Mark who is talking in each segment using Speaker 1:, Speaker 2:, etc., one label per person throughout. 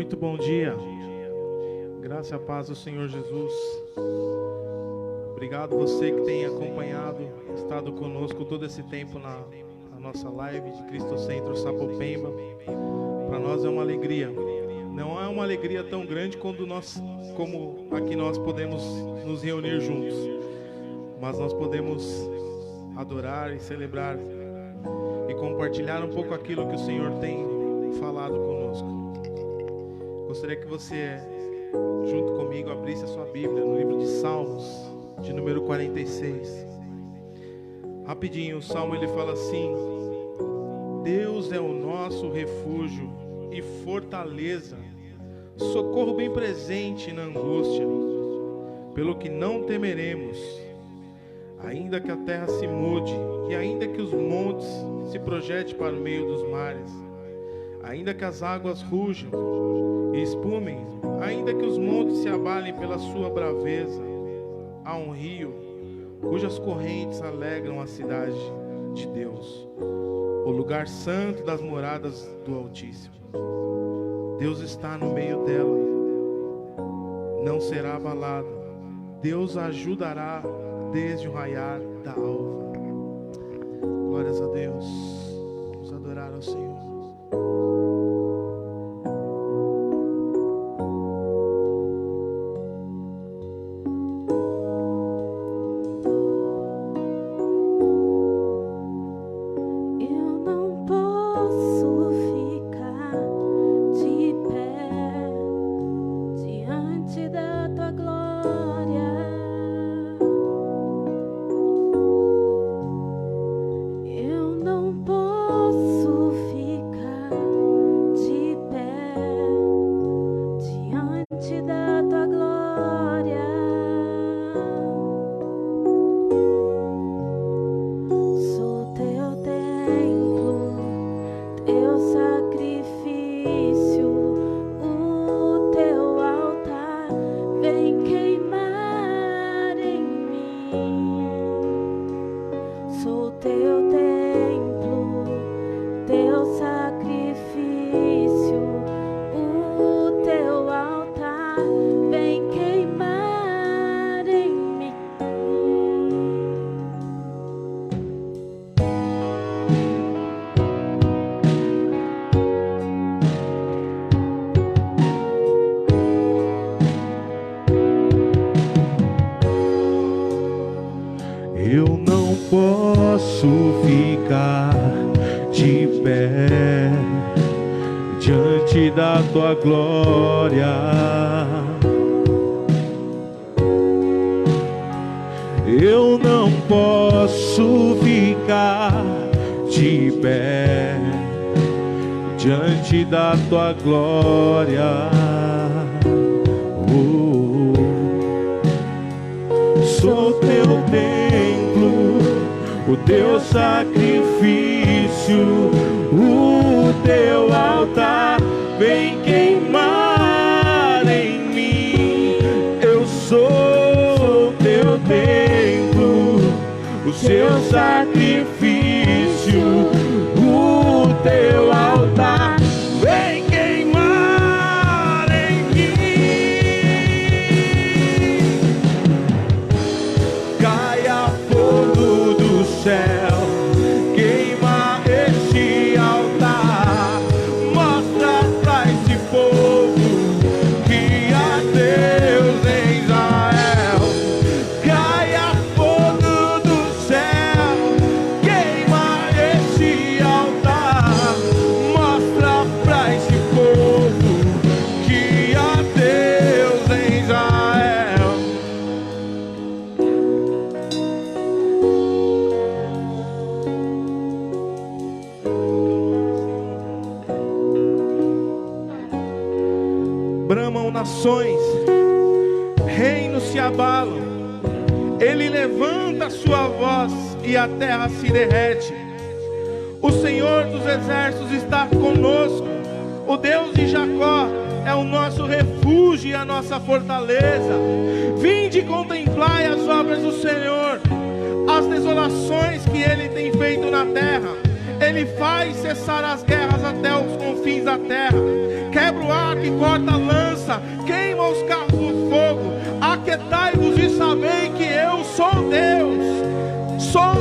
Speaker 1: Muito bom dia, graça e a paz do Senhor Jesus. Obrigado você que tem acompanhado, estado conosco todo esse tempo na nossa live de Cristo Centro Sapopemba. Para nós é uma alegria, não é uma alegria tão grande como aqui nós podemos nos reunir juntos, mas nós podemos adorar e celebrar e compartilhar um pouco aquilo que o Senhor tem falado conosco. Gostaria que você, junto comigo, abrisse a sua Bíblia no livro de Salmos, de número 46. Rapidinho, o Salmo ele fala assim: Deus é o nosso refúgio e fortaleza, socorro bem presente na angústia, pelo que não temeremos, ainda que a terra se mude e ainda que os montes se projetem para o meio dos mares, ainda que as águas rujam e espumem, ainda que os montes se abalem pela sua braveza, há um rio cujas correntes alegram a cidade de Deus, o lugar santo das moradas do Altíssimo. Deus está no meio dela, não será abalada. Deus a ajudará desde o raiar da alva. Glórias a Deus. Vamos adorar ao Senhor.
Speaker 2: Tua glória, eu não posso ficar de pé diante da tua glória. Sou teu templo, o teu sacrifício, o teu altar. Vem queimar em mim, eu sou teu templo, o seu sacrifício, o teu altar. Vem queimar em mim, caia fogo do céu. Reinos se abalam, ele levanta a sua voz e a terra se derrete. O Senhor dos exércitos está conosco, o Deus de Jacó é o nosso refúgio e a nossa fortaleza. Vinde e contemplai as obras do Senhor, as desolações que ele tem feito na terra. Ele faz cessar as guerras até os confins da terra. Quebra o arco e corta a lança, queima os carros no fogo. Aquietai-vos e sabei que eu sou Deus. Sou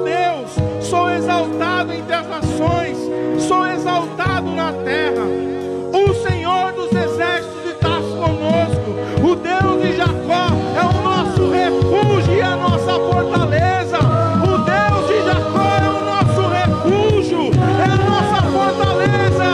Speaker 2: Deus. Sou exaltado entre as nações, sou exaltado na terra. O Senhor dos exércitos está conosco. O Deus de Jacó é o nosso refúgio e a nossa fortaleza. O Deus de Jacó é o nosso refúgio, é a nossa fortaleza.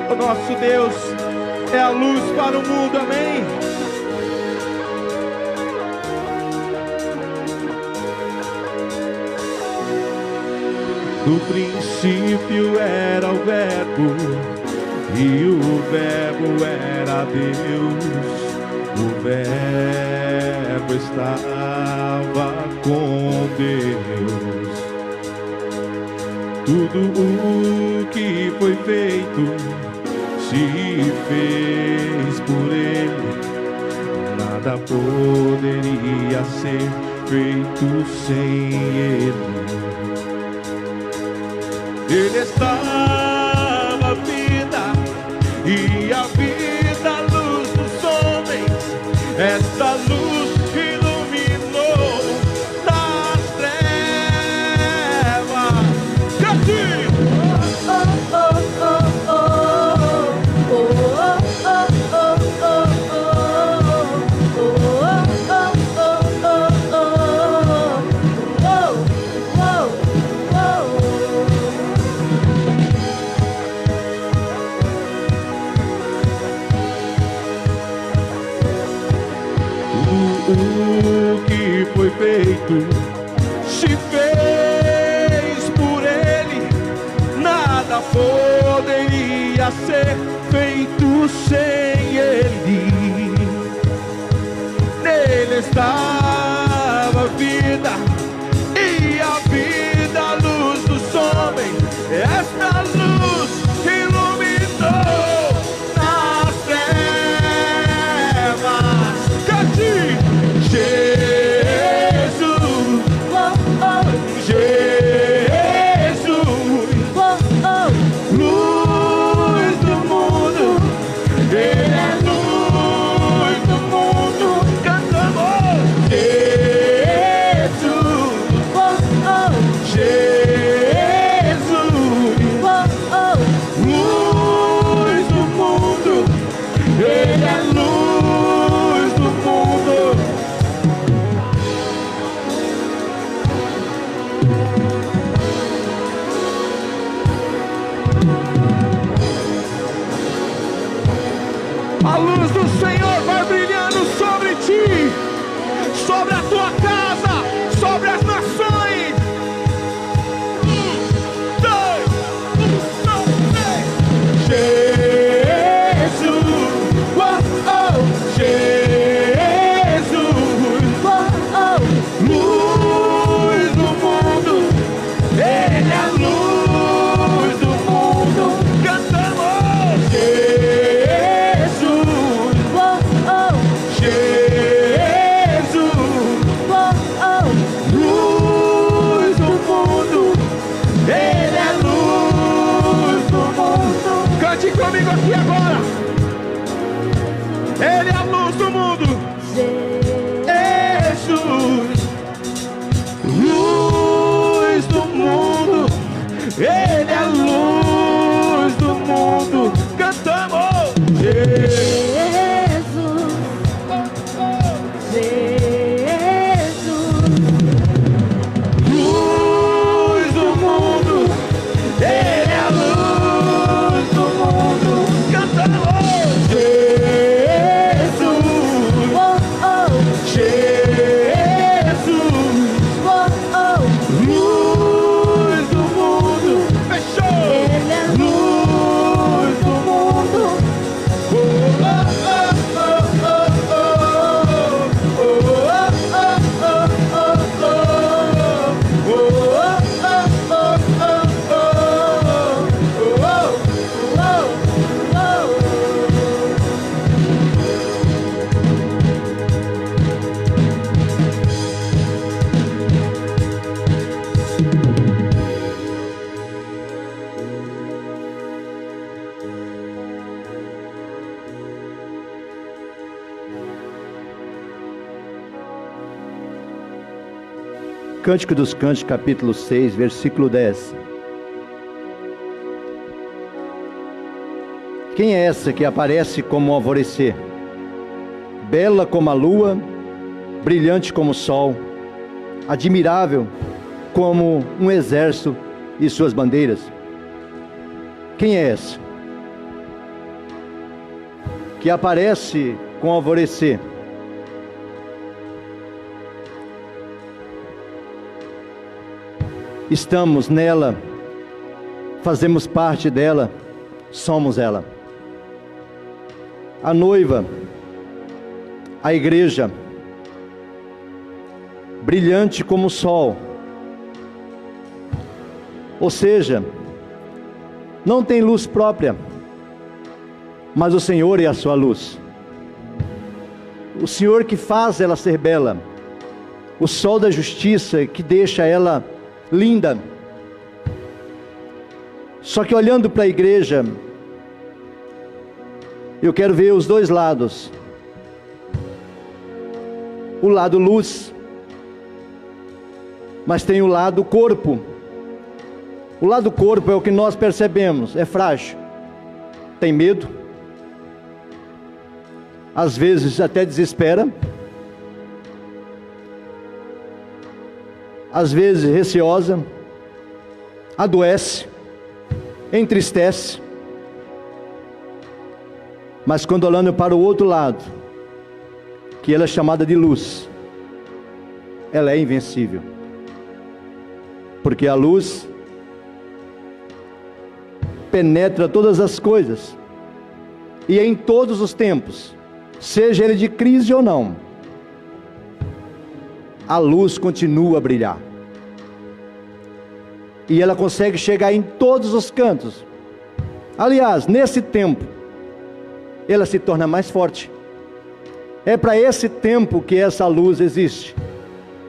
Speaker 2: O nosso Deus é a luz para o mundo, amém? No princípio era o Verbo, e o Verbo era Deus. O Verbo estava com Deus. Tudo o que foi feito se fez por Ele. Nada poderia ser feito sem Ele. Ele estava a vida, e a vida, a luz dos homens. Esta luz iluminou das trevas. O que foi feito se fez por Ele. Nada poderia ser feito sem Ele. Nele estava a vida, e a vida, a luz dos homens. Esta luz iluminou nas trevas. Luz do mundo, Ele é luz do mundo. Cantamos. Ele é a luz do mundo. Cantamos.
Speaker 3: Jesus,
Speaker 2: Luz do mundo. Ele é a luz do mundo. Cantamos. Jesus, luz do mundo. Fechou.
Speaker 3: Ele é a luz do mundo.
Speaker 4: Cântico dos Cânticos, capítulo 6, versículo 10. Quem é essa que aparece como o alvorecer, bela como a lua, brilhante como o sol, admirável como um exército e suas bandeiras? Quem é essa que aparece com o alvorecer? Estamos nela, fazemos parte dela, somos ela. A noiva, a igreja, brilhante como o sol, ou seja, não tem luz própria, mas o Senhor é a sua luz. O Senhor que faz ela ser bela, o sol da justiça que deixa ela linda. Só que olhando para a igreja, eu quero ver os dois lados. O lado luz, mas tem o lado corpo. O lado corpo é o que nós percebemos, é frágil, tem medo, às vezes até desespera, às vezes receosa, adoece, entristece. Mas quando olhando para o outro lado, que ela é chamada de luz, ela é invencível. Porque a luz penetra todas as coisas, e em todos os tempos, seja ele de crise ou não, a luz continua a brilhar. E ela consegue chegar em todos os cantos. Aliás, nesse tempo, ela se torna mais forte. É para esse tempo que essa luz existe,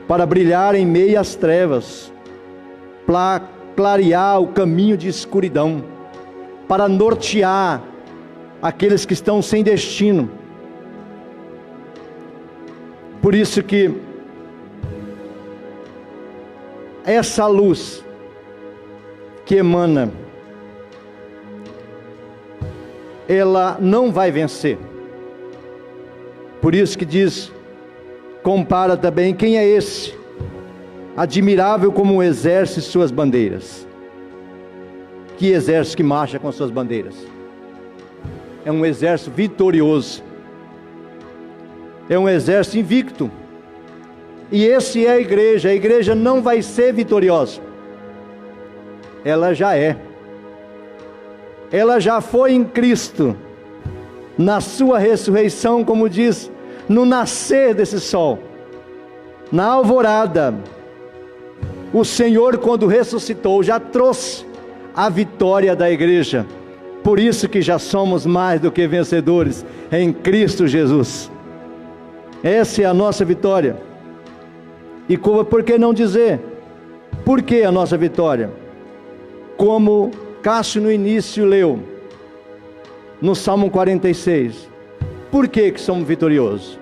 Speaker 4: para brilhar em meio às trevas, para clarear o caminho de escuridão, para nortear aqueles que estão sem destino. Por isso que essa luz que emana, ela não vai vencer. Por isso que diz, compara também, quem é esse? Admirável como um exército e suas bandeiras. Que exército que marcha com suas bandeiras? É um exército vitorioso. É um exército invicto. E esse é a igreja. A igreja não vai ser vitoriosa. Ela já é. Ela já foi em Cristo, na sua ressurreição, como diz, no nascer desse sol, na alvorada. O Senhor, quando ressuscitou, já trouxe a vitória da igreja. Por isso que já somos mais do que vencedores em Cristo Jesus. Essa é a nossa vitória. E por que não dizer? Por que a nossa vitória? Como Cássio no início leu, no Salmo 46. Por que somos vitoriosos?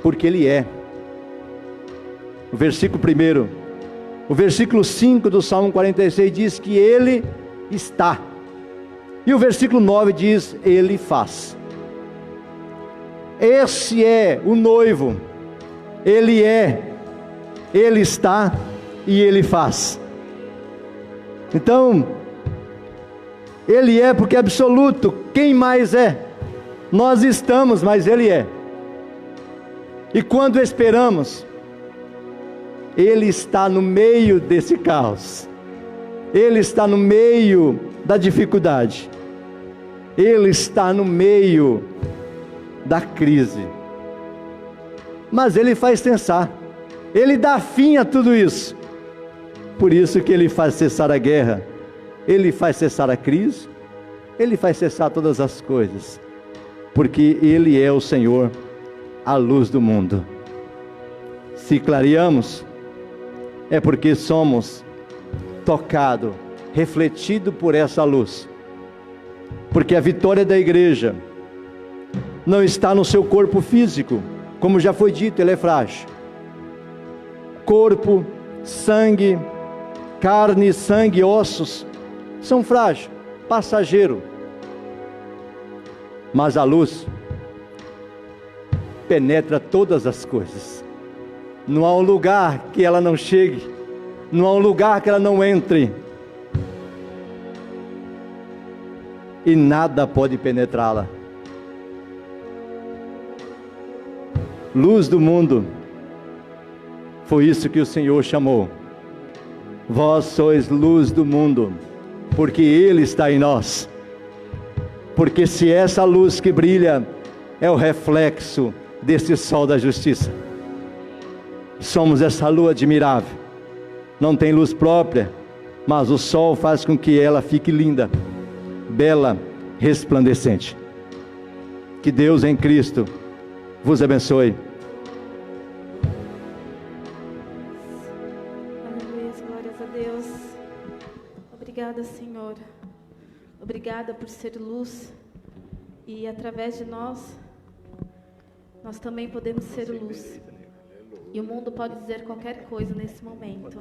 Speaker 4: Porque Ele é. O versículo 1 O versículo 5 do Salmo 46 diz que Ele está. E o versículo 9 diz: Ele faz. Esse é o noivo. Ele é, Ele está e Ele faz. Então, Ele é porque é absoluto. Quem mais é? Nós estamos, mas Ele é. E quando esperamos, Ele está no meio desse caos. Ele está no meio da dificuldade. Ele está no meio da crise. Mas Ele faz cessar. Ele dá fim a tudo isso. Por isso que Ele faz cessar a guerra. Ele faz cessar a crise. Ele faz cessar todas as coisas. Porque Ele é o Senhor, a luz do mundo. Se clareamos, é porque somos tocados, refletidos por essa luz. Porque a vitória da igreja não está no seu corpo físico, como já foi dito, ele é frágil. Corpo, sangue, carne, sangue, ossos são frágeis, passageiro. Mas a luz penetra todas as coisas. Não há um lugar que ela não chegue, não há um lugar que ela não entre, e nada pode penetrá-la. Luz do mundo, foi isso que o Senhor chamou. Vós sois luz do mundo, porque Ele está em nós. Porque se essa luz que brilha é o reflexo desse sol da justiça, somos essa lua admirável. Não tem luz própria, mas o sol faz com que ela fique linda, bela, resplandecente. Que Deus em Cristo vos abençoe.
Speaker 5: Aleluia, glórias a Deus. Obrigada, Senhor. Obrigada por ser luz. E através de nós também podemos ser luz. E o mundo pode dizer qualquer coisa nesse momento,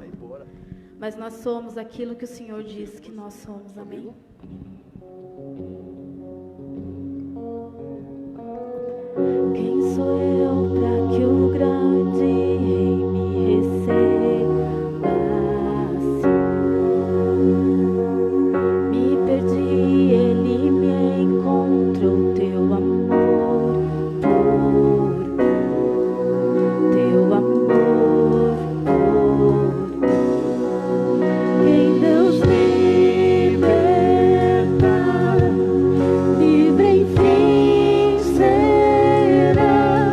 Speaker 5: mas nós somos aquilo que o Senhor diz que nós somos. Amém?
Speaker 3: Quem sou eu para que o grande Rei me receba assim? Me perdi, Ele me encontrou, teu amor por teu amor por quem Deus liberta, livre enfim será.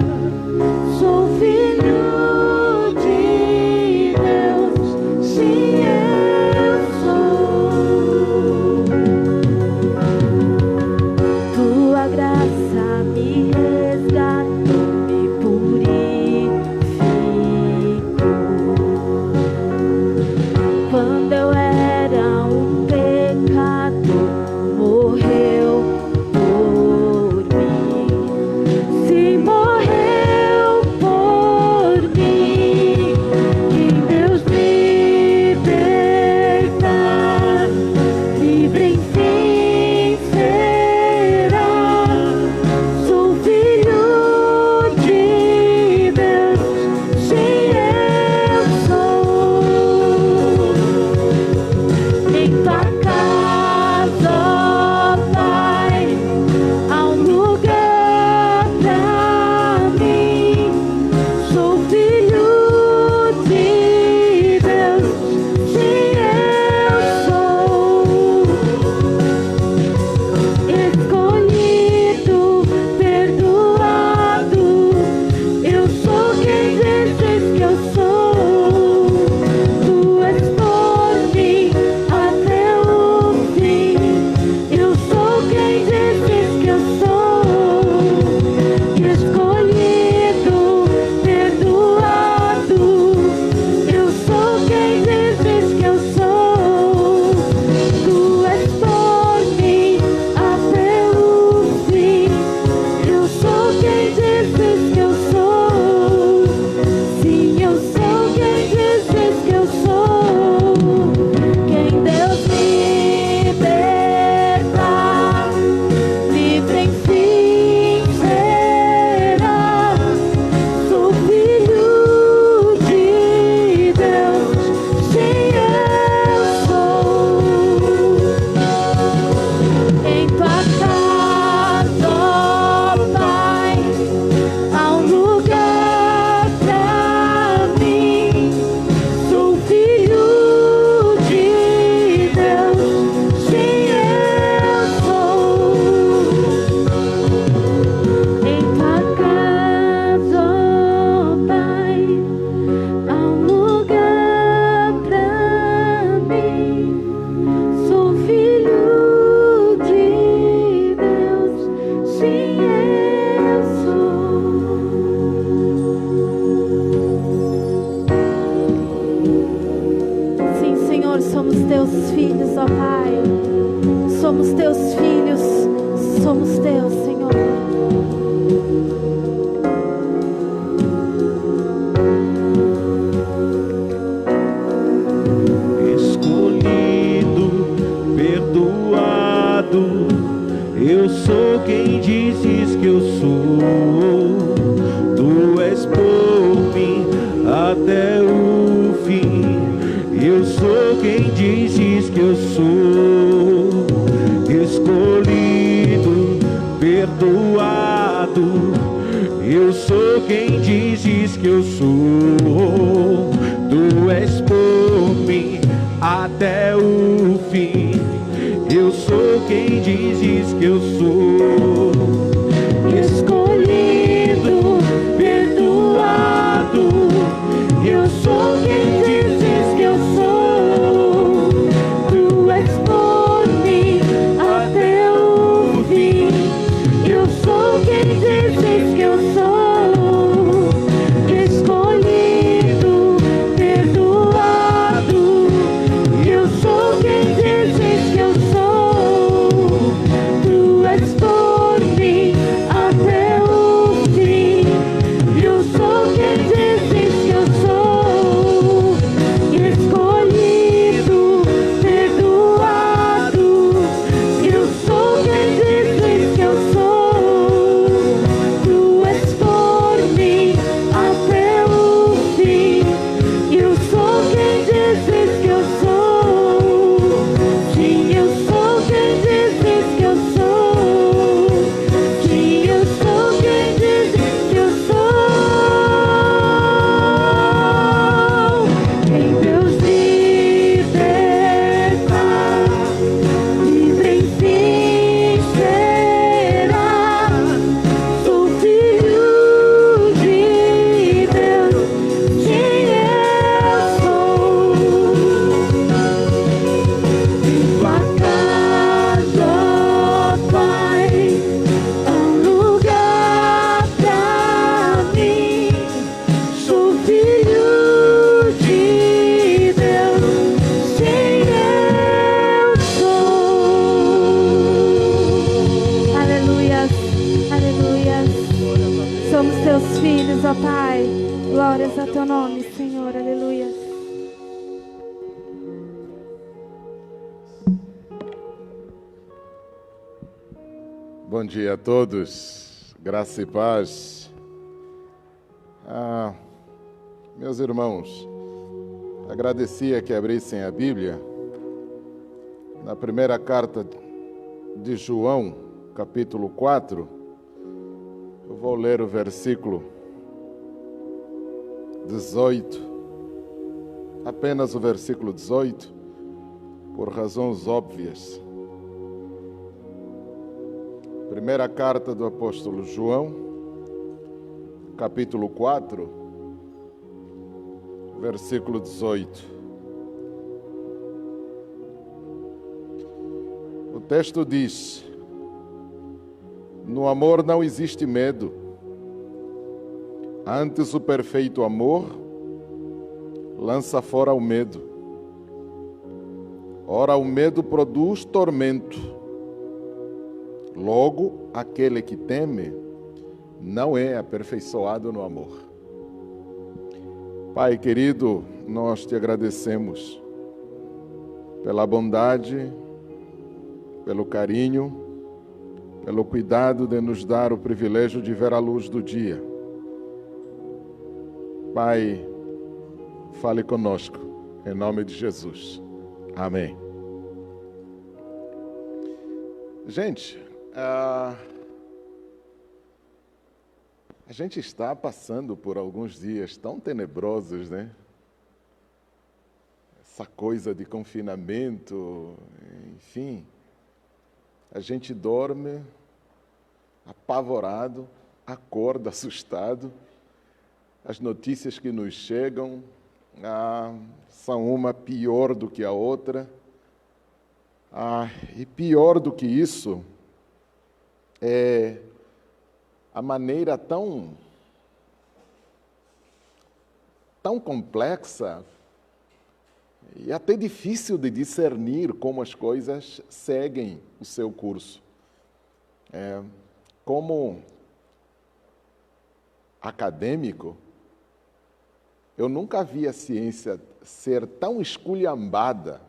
Speaker 5: Senhor, somos teus filhos, ó Pai. Somos teus filhos, somos teus, Senhor.
Speaker 3: Escolhido, perdoado, eu sou quem dizes que eu sou. Tu és por mim até o fim. Eu sou quem dizes que eu sou. Escolhido, perdoado, eu sou quem dizes que eu sou. Tu és por mim até o fim. Eu sou quem dizes que eu sou. Escolhido, perdoado, eu sou quem dizes que eu sou. Tu és por mim até o fim. Eu sou quem dizes que eu sou. Escolhido, perdoado, eu sou quem dizes que eu sou. Tu és por mim até o fim. Eu sou quem dizes que eu sou. Escolhido, perdoado, eu sou quem dizes que eu sou. Tu és por mim até o fim. Eu sou quem dizes que eu sou. Sim, eu sou quem dizes que eu sou. Sim, eu sou quem dizes que eu sou. Em Deus liberta, livre enfim será. Sou filho de Deus, quem eu sou. Tua casa, ó Pai, é um lugar pra mim. Sou filho de Deus, quem eu sou.
Speaker 5: Aleluias, aleluias. Somos teus filhos, ó Pai. Glórias a teu nome, Senhor. Aleluia.
Speaker 6: Bom dia a todos, graça e paz. Meus irmãos, agradecia que abrissem a Bíblia na primeira carta de João, capítulo 4. Eu vou ler o versículo 18, apenas o versículo 18, por razões óbvias. Primeira carta do apóstolo João, capítulo 4, versículo 18. O texto diz: no amor não existe medo, antes o perfeito amor lança fora o medo. Ora, o medo produz tormento. Logo, aquele que teme não é aperfeiçoado no amor. Pai querido, nós te agradecemos pela bondade, pelo carinho, pelo cuidado de nos dar o privilégio de ver a luz do dia. Pai, fale conosco, em nome de Jesus. Amém. Gente, a gente está passando por alguns dias tão tenebrosos, né? Essa coisa de confinamento, enfim. A gente dorme apavorado, acorda assustado. As notícias que nos chegam são uma pior do que a outra. E pior do que isso é a maneira tão complexa E até difícil de discernir como as coisas seguem o seu curso. Como acadêmico, eu nunca vi a ciência ser tão esculhambada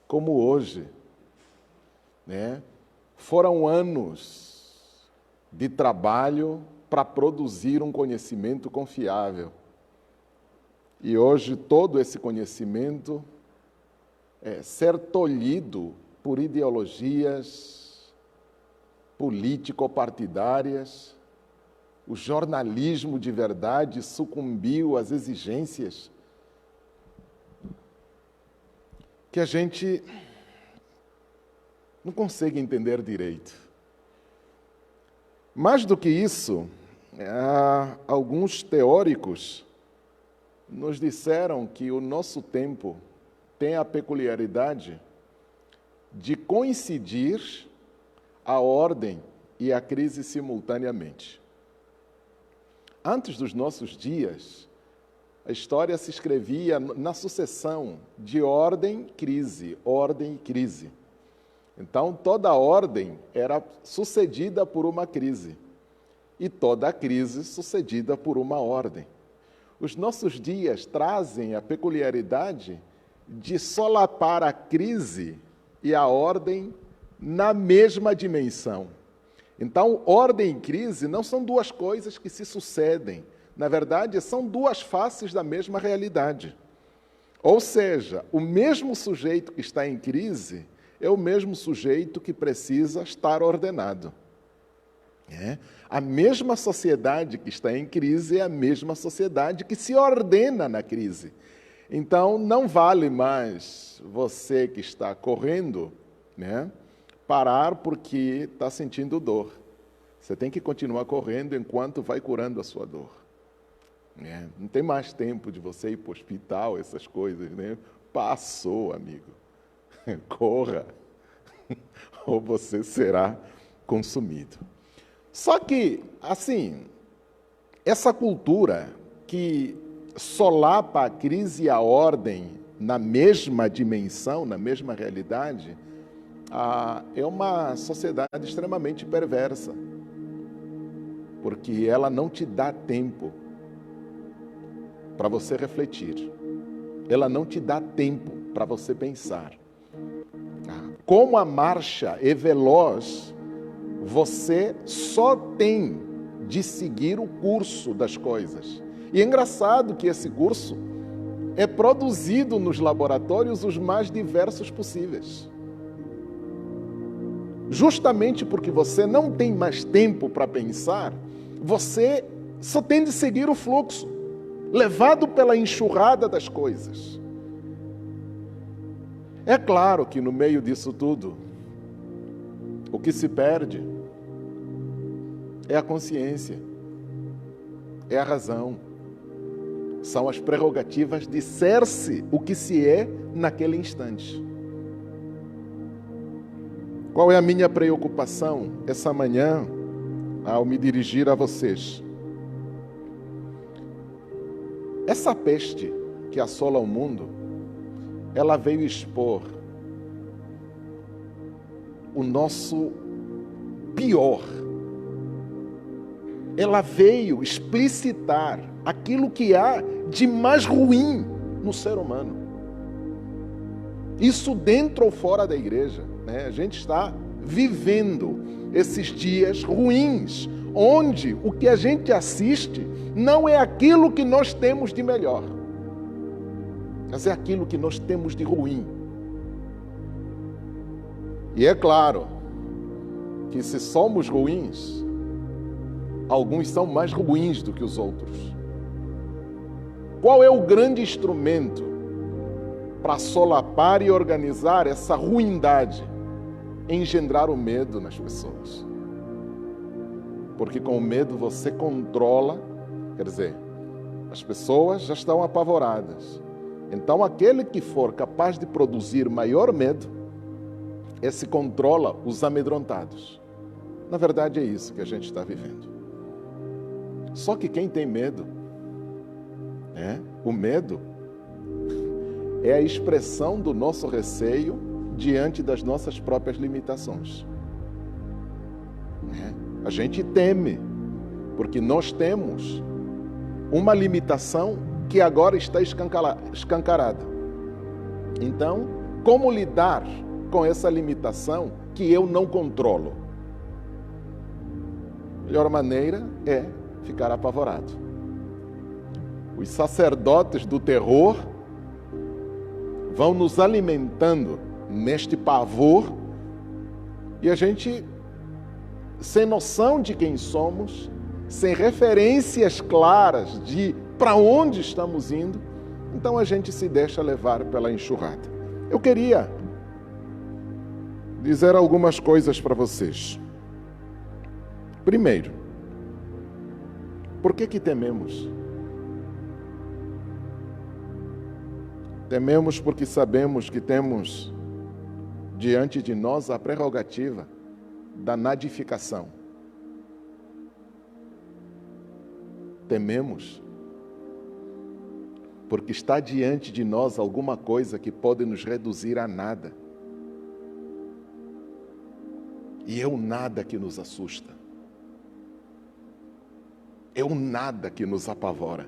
Speaker 6: como hoje, né? Foram anos de trabalho para produzir um conhecimento confiável. E hoje todo esse conhecimento ser tolhido por ideologias político-partidárias. O jornalismo de verdade sucumbiu às exigências que a gente não consegue entender direito. Mais do que isso, alguns teóricos nos disseram que o nosso tempo tem a peculiaridade de coincidir a ordem e a crise simultaneamente. Antes dos nossos dias, a história se escrevia na sucessão de ordem, crise, ordem e crise. Então, toda ordem era sucedida por uma crise e toda crise sucedida por uma ordem. Os nossos dias trazem a peculiaridade de solapar a crise e a ordem na mesma dimensão. Então, ordem e crise não são duas coisas que se sucedem. Na verdade, são duas faces da mesma realidade. Ou seja, o mesmo sujeito que está em crise é o mesmo sujeito que precisa estar ordenado. A mesma sociedade que está em crise é a mesma sociedade que se ordena na crise. Então, não vale mais você que está correndo, parar porque está sentindo dor. Você tem que continuar correndo enquanto vai curando a sua dor. Não tem mais tempo de você ir para o hospital, essas coisas. Passou, amigo. Corra, ou você será consumido. Só que, assim, essa cultura que solapa a crise e a ordem na mesma dimensão, na mesma realidade, é uma sociedade extremamente perversa, porque ela não te dá tempo para você refletir, ela não te dá tempo para você pensar. Como a marcha é veloz, você só tem de seguir o curso das coisas. E é engraçado que esse curso é produzido nos laboratórios os mais diversos possíveis. Justamente porque você não tem mais tempo para pensar, você só tem de seguir o fluxo, levado pela enxurrada das coisas. É claro que no meio disso tudo, o que se perde é a consciência, é a razão, são as prerrogativas de ser-se o que se é naquele instante. Qual é a minha preocupação essa manhã ao me dirigir a vocês? Essa peste que assola o mundo, ela veio expor o nosso pior. Ela veio explicitar aquilo que há de mais ruim no ser humano. Isso dentro ou fora da igreja. A gente está vivendo esses dias ruins, onde o que a gente assiste não é aquilo que nós temos de melhor, mas é aquilo que nós temos de ruim. E é claro que se somos ruins, alguns são mais ruins do que os outros. Qual é o grande instrumento para solapar e organizar essa ruindade? Engendrar o medo nas pessoas. Porque com o medo você controla, quer dizer, as pessoas já estão apavoradas. Então aquele que for capaz de produzir maior medo, esse controla os amedrontados. Na verdade é isso que a gente está vivendo. Só que quem tem medo, o medo é a expressão do nosso receio diante das nossas próprias limitações. A gente teme, porque nós temos uma limitação que agora está escancarada. Então, como lidar com essa limitação que eu não controlo? A melhor maneira é ficar apavorado. Os sacerdotes do terror vão nos alimentando neste pavor e a gente, sem noção de quem somos, sem referências claras de para onde estamos indo, então a gente se deixa levar pela enxurrada. Eu queria dizer algumas coisas para vocês. Primeiro, por que tememos? Tememos porque sabemos que temos diante de nós a prerrogativa da nadificação. Tememos porque está diante de nós alguma coisa que pode nos reduzir a nada. E é o nada que nos assusta. É o nada que nos apavora.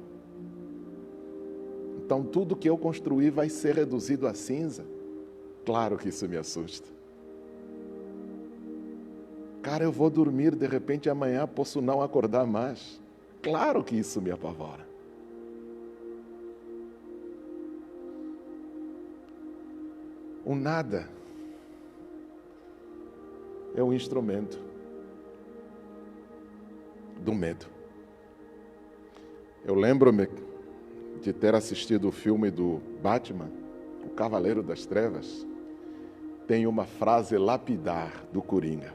Speaker 6: Então tudo que eu construí vai ser reduzido a cinza. Claro que isso me assusta. Cara, eu vou dormir, de repente amanhã posso não acordar mais. Claro que isso me apavora. O nada é um instrumento do medo. Eu lembro-me de ter assistido o filme do Batman, O Cavaleiro das Trevas. Tem uma frase lapidar do Coringa: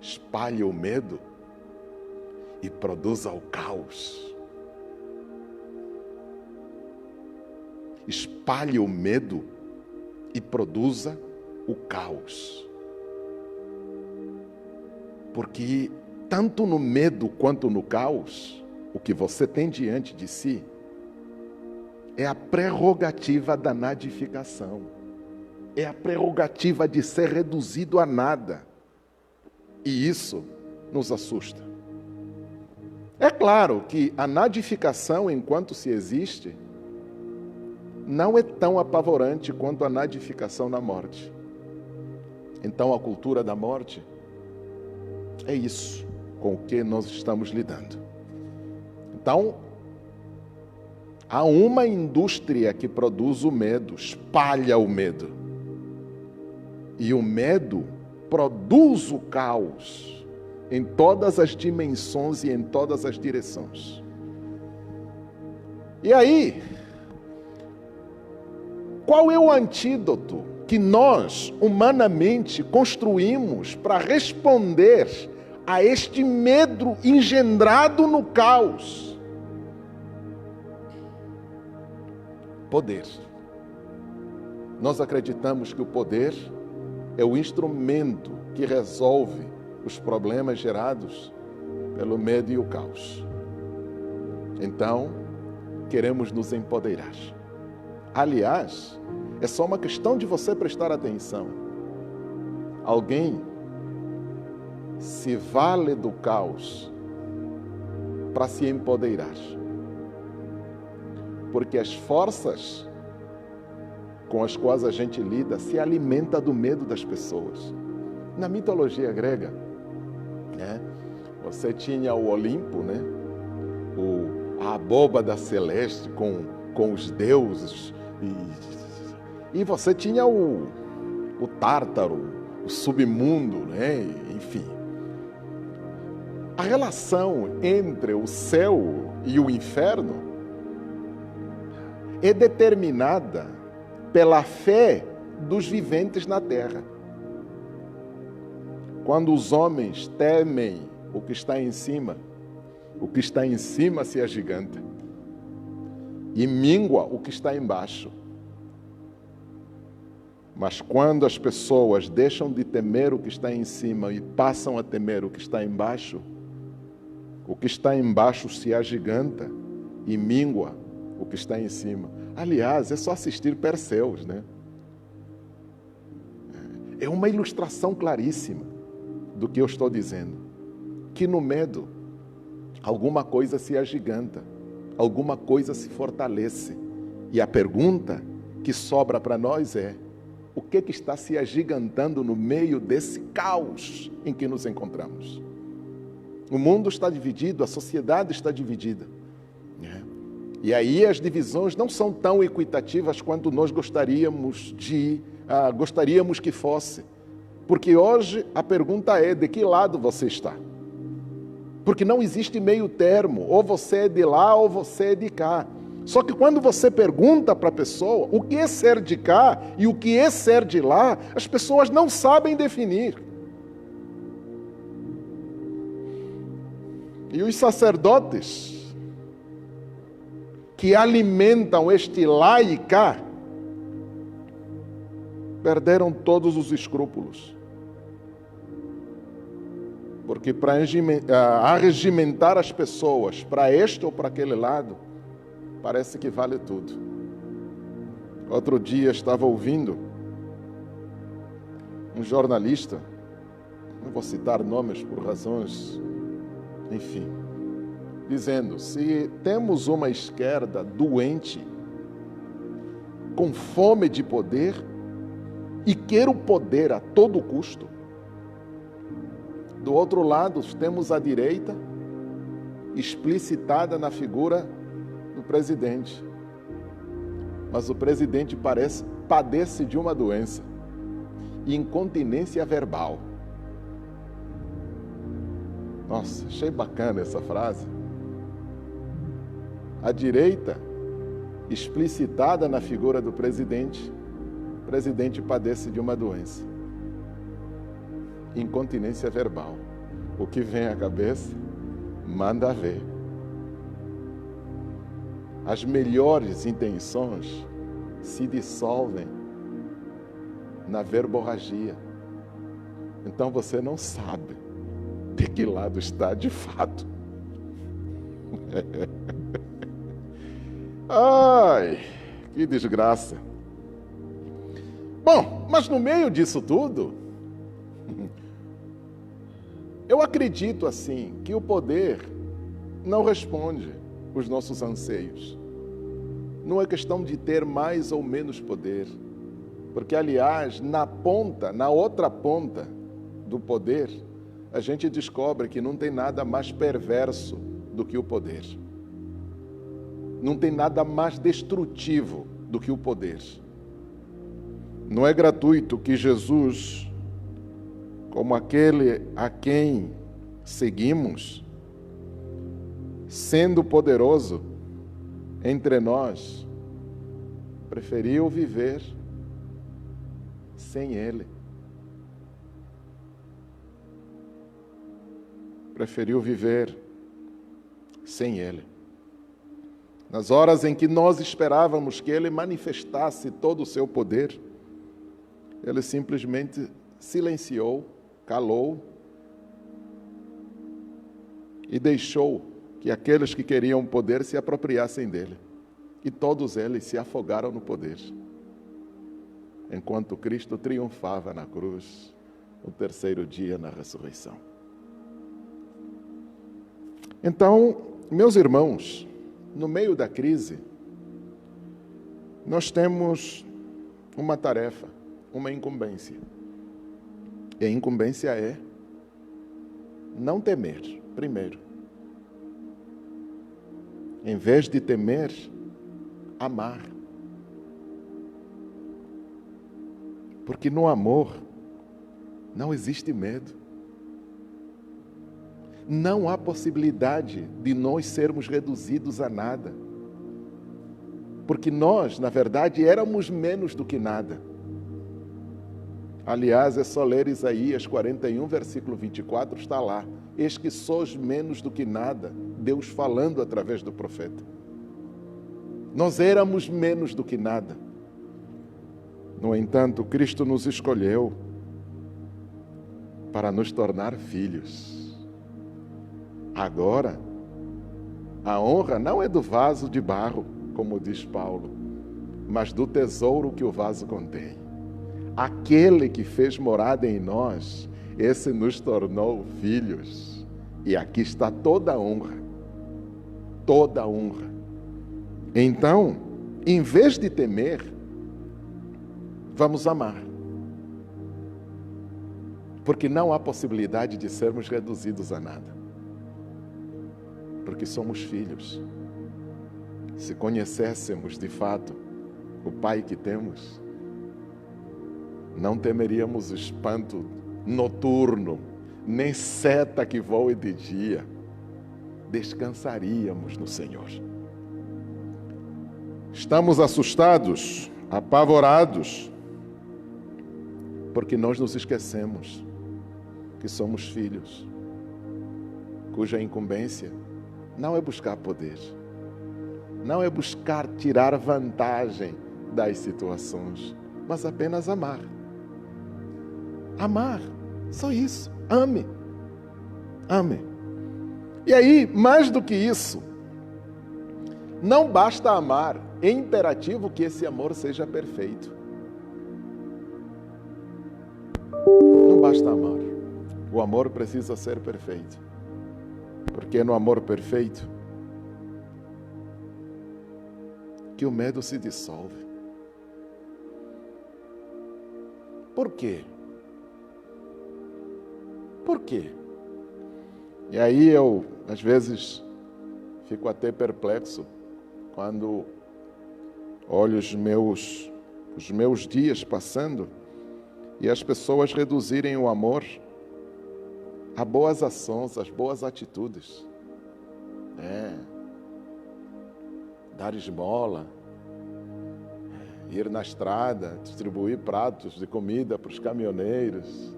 Speaker 6: espalhe o medo e produza o caos. Espalhe o medo e produza o caos. Porque tanto no medo quanto no caos, o que você tem diante de si é a prerrogativa da nadificação. É a prerrogativa de ser reduzido a nada. E isso nos assusta. É claro que a nadificação, enquanto se existe, não é tão apavorante quanto a nadificação na morte. Então, a cultura da morte é isso com o que nós estamos lidando. Então, há uma indústria que produz o medo, espalha o medo. E o medo produz o caos em todas as dimensões e em todas as direções. E aí, qual é o antídoto que nós, humanamente, construímos para responder a este medo engendrado no caos? Poder. Nós acreditamos que o poder é o instrumento que resolve os problemas gerados pelo medo e o caos. Então, queremos nos empoderar. Aliás, é só uma questão de você prestar atenção. Alguém se vale do caos para se empoderar. Porque as forças com as quais a gente lida se alimenta do medo das pessoas. Na mitologia grega, você tinha o Olimpo, a abóbada celeste com os deuses, e você tinha o Tártaro, o submundo, enfim. A relação entre o céu e o inferno é determinada pela fé dos viventes na terra. Quando os homens temem o que está em cima se agiganta e míngua o que está embaixo. Mas quando as pessoas deixam de temer o que está em cima e passam a temer o que está embaixo, o que está embaixo se agiganta e míngua o que está em cima. Aliás, é só assistir Perseus, né? É uma ilustração claríssima do que eu estou dizendo. Que no medo, alguma coisa se agiganta, alguma coisa se fortalece. E a pergunta que sobra para nós é: o que está se agigantando no meio desse caos em que nos encontramos? O mundo está dividido, a sociedade está dividida. E aí as divisões não são tão equitativas quanto nós gostaríamos que fosse. Porque hoje a pergunta é: de que lado você está? Porque não existe meio termo, ou você é de lá ou você é de cá. Só que quando você pergunta para a pessoa o que é ser de cá e o que é ser de lá, as pessoas não sabem definir. E os sacerdotes que alimentam este lá e cá perderam todos os escrúpulos. Porque para arregimentar as pessoas para este ou para aquele lado, parece que vale tudo. Outro dia estava ouvindo um jornalista, não vou citar nomes por razões, enfim, dizendo: se temos uma esquerda doente, com fome de poder e quer o poder a todo custo, do outro lado temos a direita explicitada na figura do presidente. Mas o presidente padece de uma doença, incontinência verbal. Nossa, achei bacana essa frase. A direita explicitada na figura do presidente, o presidente padece de uma doença, incontinência verbal. O que vem à cabeça, manda ver. As melhores intenções se dissolvem na verborragia. Então você não sabe de que lado está de fato. Ai, que desgraça. Bom, mas no meio disso tudo, eu acredito assim que o poder não responde os nossos anseios. Não é questão de ter mais ou menos poder, porque aliás, na outra ponta do poder, a gente descobre que não tem nada mais perverso do que o poder. Não tem nada mais destrutivo do que o poder. Não é gratuito que Jesus, como aquele a quem seguimos, sendo poderoso entre nós, preferiu viver sem Ele. Preferiu viver sem Ele. Nas horas em que nós esperávamos que Ele manifestasse todo o seu poder, Ele simplesmente silenciou, calou e deixou que aqueles que queriam poder se apropriassem dele. E todos eles se afogaram no poder, enquanto Cristo triunfava na cruz, no terceiro dia na ressurreição. Então, meus irmãos, no meio da crise, nós temos uma tarefa, uma incumbência. E a incumbência é não temer, primeiro. Em vez de temer, amar. Porque no amor não existe medo. Não há possibilidade de nós sermos reduzidos a nada. Porque nós, na verdade, éramos menos do que nada. Aliás, é só ler Isaías 41, versículo 24, está lá. Eis que sois menos do que nada, Deus falando através do profeta. Nós éramos menos do que nada. No entanto, Cristo nos escolheu para nos tornar filhos. Agora, a honra não é do vaso de barro, como diz Paulo, mas do tesouro que o vaso contém. Aquele que fez morada em nós, esse nos tornou filhos. E aqui está toda a honra. Toda a honra. Então, em vez de temer, vamos amar. Porque não há possibilidade de sermos reduzidos a nada. Porque somos filhos. Se conhecêssemos de fato o Pai que temos, não temeríamos o espanto noturno, nem seta que voe de dia. Descansaríamos no Senhor. Estamos assustados, apavorados, porque nós nos esquecemos que somos filhos, cuja incumbência não é buscar poder, não é buscar tirar vantagem das situações, mas apenas amar. Amar, só isso. Ame. Ame. E aí, mais do que isso, não basta amar, é imperativo que esse amor seja perfeito. Não basta amar. O amor precisa ser perfeito. Porque no amor perfeito que o medo se dissolve. Por quê? Por quê? E aí eu, às vezes, fico até perplexo quando olho os meus dias passando e as pessoas reduzirem o amor a boas ações, as boas atitudes. Dar esmola, ir na estrada, distribuir pratos de comida para os caminhoneiros,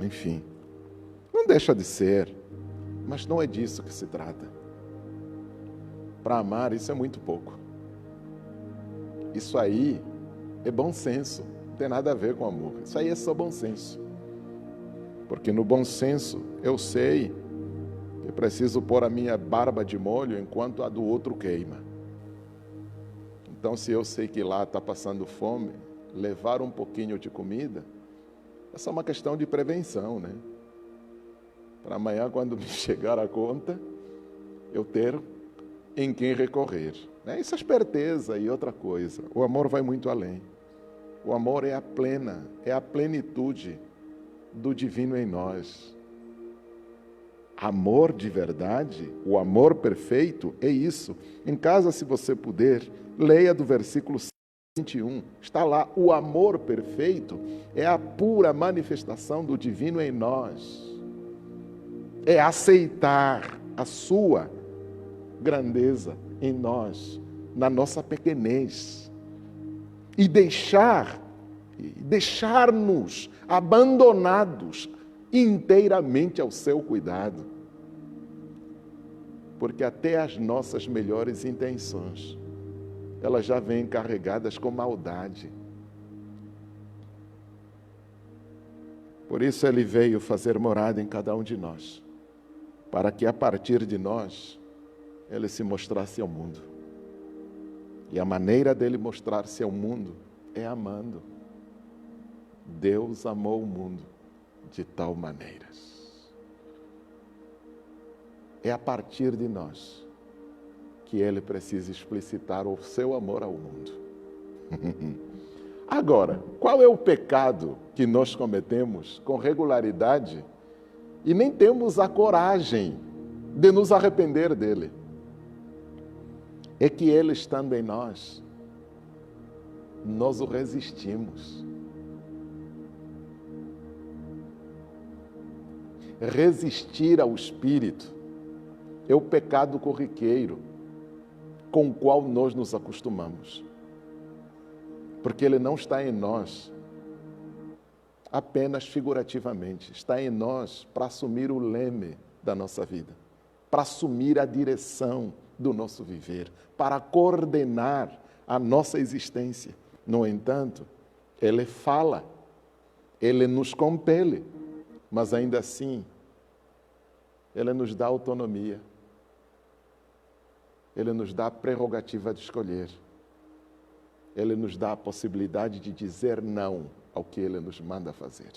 Speaker 6: enfim. Não deixa de ser, mas não é disso que se trata. Para amar, isso é muito pouco. Isso aí é bom senso, não tem nada a ver com amor. Isso aí é só bom senso. Porque no bom senso eu sei que preciso pôr a minha barba de molho enquanto a do outro queima. Então, se eu sei que lá está passando fome, levar um pouquinho de comida é só uma questão de prevenção, né? Para amanhã, quando me chegar a conta, eu ter em quem recorrer. Isso é esperteza e outra coisa. O amor vai muito além. O amor é a plenitude do divino em nós. Amor de verdade, o amor perfeito é isso. Em casa, se você puder, leia do versículo 21. Está lá, o amor perfeito é a pura manifestação do divino em nós. É aceitar a sua grandeza em nós, na nossa pequenez. E deixar-nos abandonados inteiramente ao seu cuidado. Porque até as nossas melhores intenções, elas já vêm carregadas com maldade. Por isso ele veio fazer morada em cada um de nós, para que a partir de nós, ele se mostrasse ao mundo. E a maneira dele mostrar-se ao mundo é amando. Deus amou o mundo de tal maneira. É a partir de nós que ele precisa explicitar o seu amor ao mundo. Agora, qual é o pecado que nós cometemos com regularidade e nem temos a coragem de nos arrepender dele? É que ele, estando em nós, nós o resistimos. Resistir ao Espírito é o pecado corriqueiro com o qual nós nos acostumamos. Porque ele não está em nós apenas figurativamente, está em nós para assumir o leme da nossa vida, para assumir a direção do nosso viver, para coordenar a nossa existência. No entanto, ele fala, ele nos compele, mas ainda assim, ele nos dá autonomia. Ele nos dá a prerrogativa de escolher. Ele nos dá a possibilidade de dizer não ao que Ele nos manda fazer.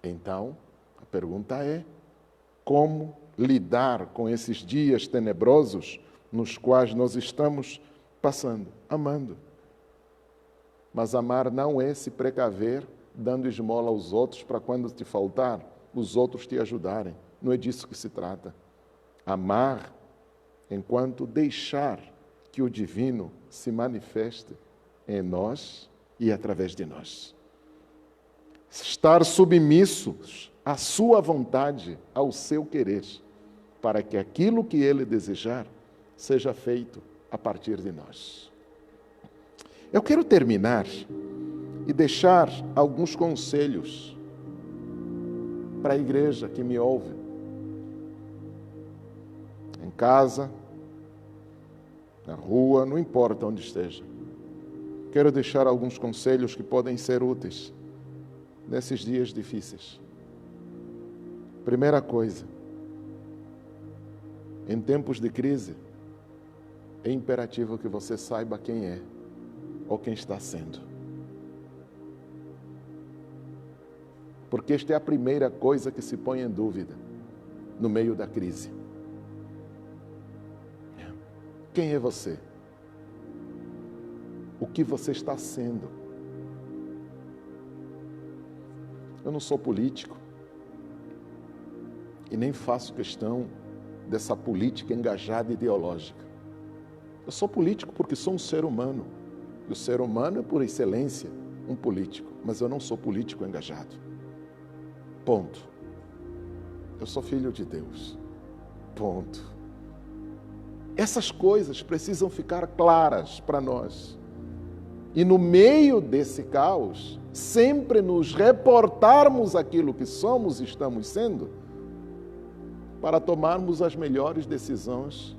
Speaker 6: Então, a pergunta é: como lidar com esses dias tenebrosos nos quais nós estamos passando? Amando. Mas amar não é se precaver dando esmola aos outros para quando te faltar, os outros te ajudarem. Não é disso que se trata. Amar enquanto deixar que o divino se manifeste em nós e através de nós. Estar submissos à sua vontade, ao seu querer, para que aquilo que Ele desejar seja feito a partir de nós. Eu quero terminar e deixar alguns conselhos para a igreja que me ouve, em casa, na rua, não importa onde esteja. Quero deixar alguns conselhos que podem ser úteis nesses dias difíceis. Primeira coisa, em tempos de crise, é imperativo que você saiba quem é ou quem está sendo. Porque esta é a primeira coisa que se põe em dúvida no meio da crise. Quem é você? O que você está sendo? Eu não sou político e nem faço questão dessa política engajada e ideológica. Eu sou político porque sou um ser humano. E o ser humano é, por excelência, um político. Mas eu não sou político engajado. Ponto. Eu sou filho de Deus. Ponto. Essas coisas precisam ficar claras para nós. E no meio desse caos, sempre nos reportarmos aquilo que somos e estamos sendo, para tomarmos as melhores decisões,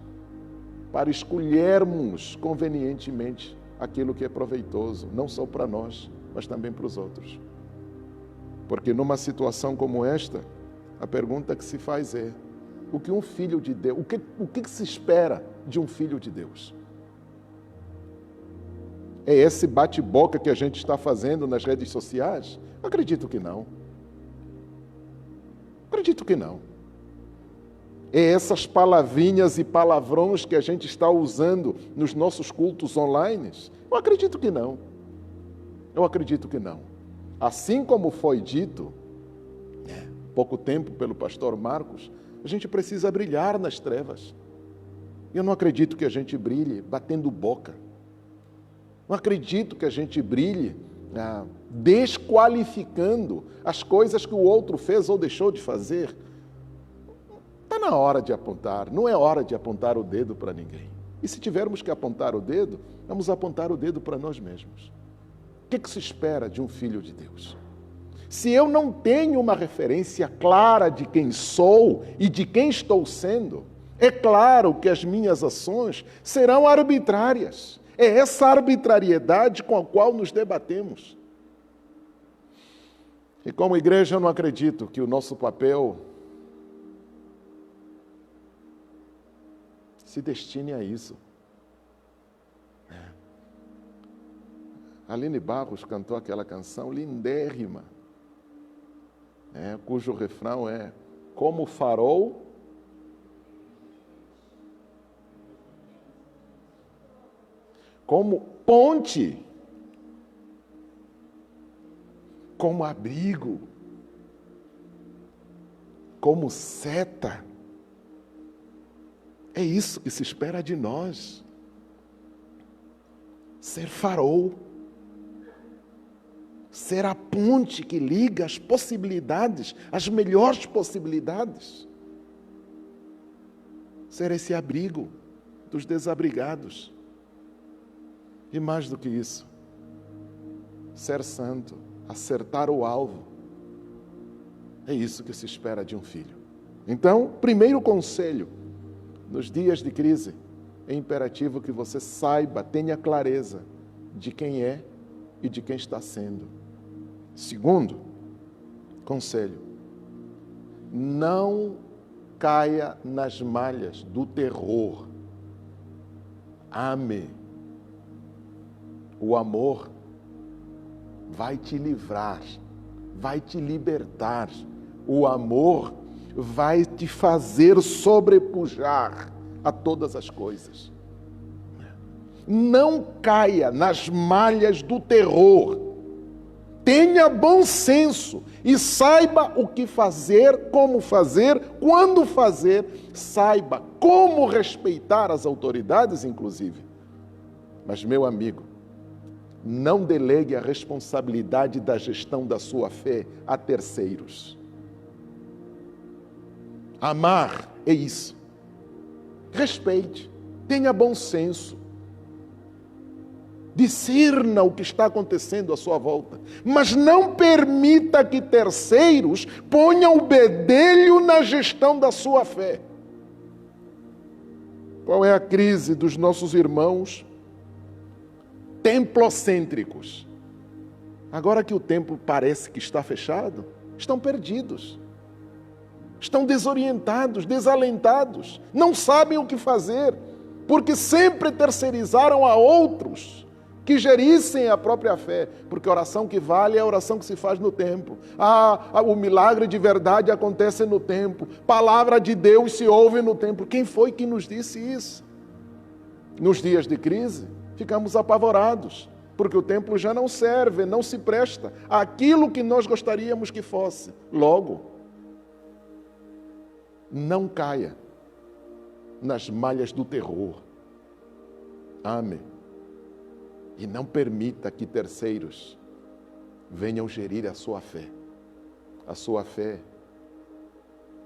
Speaker 6: para escolhermos convenientemente aquilo que é proveitoso, não só para nós, mas também para os outros. Porque numa situação como esta, a pergunta que se faz é: o que um filho de Deus, o que se espera de um filho de Deus? É esse bate-boca que a gente está fazendo nas redes sociais? Acredito que não. Acredito que não. É essas palavrinhas e palavrões que a gente está usando nos nossos cultos online? Eu acredito que não. Eu acredito que não. Assim como foi dito, pouco tempo pelo pastor Marcos, a gente precisa brilhar nas trevas. Eu não acredito que a gente brilhe batendo boca. Não acredito que a gente brilhe desqualificando as coisas que o outro fez ou deixou de fazer. Está na hora de apontar, não é hora de apontar o dedo para ninguém. E se tivermos que apontar o dedo, vamos apontar o dedo para nós mesmos. O que se espera de um filho de Deus? Se eu não tenho uma referência clara de quem sou e de quem estou sendo, é claro que as minhas ações serão arbitrárias. É essa arbitrariedade com a qual nos debatemos. E como igreja eu não acredito que o nosso papel se destine a isso. Aline Barros cantou aquela canção lindérrima, cujo refrão é: como farol como ponte, como abrigo, como seta. É isso que se espera de nós. Ser farol. Ser a ponte que liga as possibilidades, as melhores possibilidades. Ser esse abrigo dos desabrigados. E mais do que isso, ser santo, acertar o alvo. É isso que se espera de um filho. Então, primeiro conselho, nos dias de crise, é imperativo que você saiba, tenha clareza de quem é e de quem está sendo. Segundo conselho, não caia nas malhas do terror. Ame. O amor vai te livrar, vai te libertar. O amor vai te fazer sobrepujar a todas as coisas. Não caia nas malhas do terror. Tenha bom senso e saiba o que fazer, como fazer, quando fazer. Saiba como respeitar as autoridades, inclusive. Mas, meu amigo, não delegue a responsabilidade da gestão da sua fé a terceiros. Amar é isso. Respeite, tenha bom senso. Discirna o que está acontecendo à sua volta, mas não permita que terceiros ponham o bedelho na gestão da sua fé. Qual é a crise dos nossos irmãos templocêntricos? Agora que o templo parece que está fechado, estão perdidos, estão desorientados, desalentados, não sabem o que fazer, porque sempre terceirizaram a outros que gerissem a própria fé, porque a oração que vale é a oração que se faz no templo. O milagre de verdade acontece no templo. Palavra de Deus se ouve no templo. Quem foi que nos disse isso? Nos dias de crise, ficamos apavorados, porque o templo já não serve, não se presta àquilo que nós gostaríamos que fosse. Logo, não caia nas malhas do terror. Ame. E não permita que terceiros venham gerir a sua fé. A sua fé